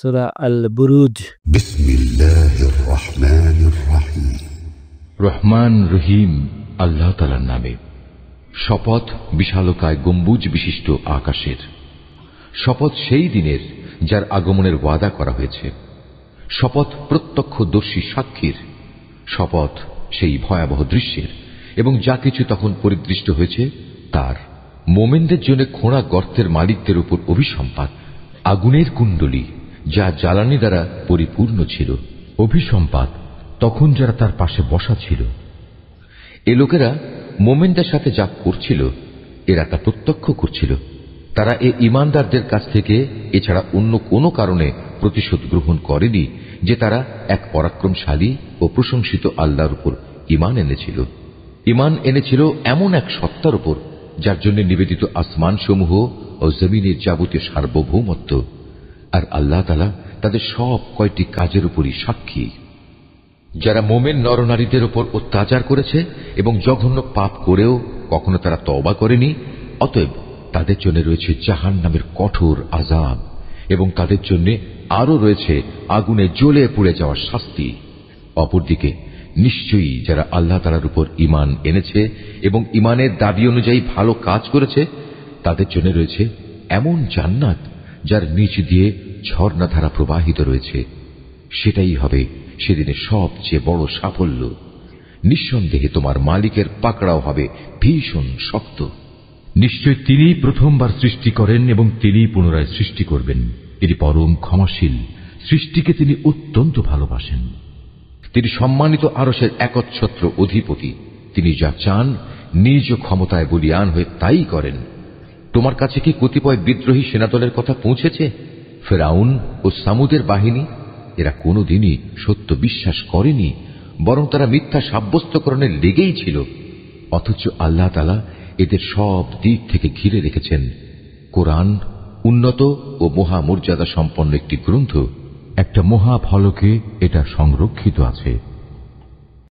সূরা আল বুরুজ। বিসমিল্লাহির রহমানির রহিম। রহমান রহিম আল্লাহ তাআলার নামে। শপথ বিশালকায় গম্বুজ বিশিষ্ট আকাশের। শপথ সেই দিনের যার আগমনের ওয়াদা করা হয়েছে। শপথ প্রত্যক্ষদর্শী সাক্ষীর। শপথ সেই ভয়াবহ দৃশ্যের এবং যা কিছু তখন পরিদৃষ্ট হয়েছে তার। মোমেনদের জন্য খোঁড়া গর্তের মালিকদের উপর অভিসম্পাত। আগুনের কুণ্ডলী যা জ্বালানি দ্বারা পরিপূর্ণ ছিল। অভিসম্পাত তখন যারা তার পাশে বসা ছিল। এ লোকেরা মোমেনদের সাথে যা করছিল এরা তা প্রত্যক্ষ করছিল। তারা এ ঈমানদারদের কাছ থেকে এছাড়া অন্য কোনো কারণে প্রতিশোধ গ্রহণ করেনি যে তারা এক পরাক্রমশালী ও প্রশংসিত আল্লাহর উপর ঈমান এনেছিল। ঈমান এনেছিল এমন এক সত্তার উপর যার জন্য নিবেদিত আসমান সমূহ ও জমিনের যাবতীয় সার্বভৌমত্ব। আর আল্লাহ তাআলা তাদের সব কয়টি কাজের উপরই সাক্ষী। যারা মোমেন নরনারীদের উপর অত্যাচার করেছে এবং জঘন্য পাপ করেও কখনো তারা তওবা করেনি, অতএব তাদের জন্য রয়েছে জাহান্নামের কঠোর আযাব এবং তাদের জন্য আরো রয়েছে আগুনে জ্বলে পুড়ে যাওয়ার শাস্তি। অপরদিকে নিশ্চয়ই যারা আল্লাহ তাআলার উপর ঈমান এনেছে এবং ঈমানের দাবি অনুযায়ী ভালো কাজ করেছে তাদের জন্য রয়েছে এমন জান্নাত যার নিচ দিয়ে ঝর্ণাধারা প্রবাহিত রয়েছে। সেটাই হবে সেদিনের সবচেয়ে বড় সাফল্য। নিঃসন্দেহে তোমার মালিকের পাকড়াও হবে ভীষণ শক্ত। নিশ্চয় তিনি প্রথমবার সৃষ্টি করেন এবং তিনি পুনরায় সৃষ্টি করবেন। তিনি পরম ক্ষমাশীল, সৃষ্টিকে তিনি অত্যন্ত ভালোবাসেন। তিনি সম্মানিত আরশের একচ্ছত্র অধিপতি। তিনি যা চান নিজ ক্ষমতায় বলীয়ান হয়ে তাই করেন। তোমার কাছে কি কতিপয় বিদ্রোহী সেনাদলের কথা পৌঁছেছে? ফেরাউন ও সামুদের বাহিনী, এরা কোনোদিনই সত্য বিশ্বাস করেনি, বরং তারা মিথ্যা সাব্যস্তকরণে লেগেই ছিল। অথচ আল্লাহ তাআলা এদের সব দিক থেকে ঘিরে রেখেছেন। কোরআন উন্নত ও মহামর্যাদা সম্পন্ন একটি গ্রন্থ। একটা মহাফলকে এটা সংরক্ষিত আছে।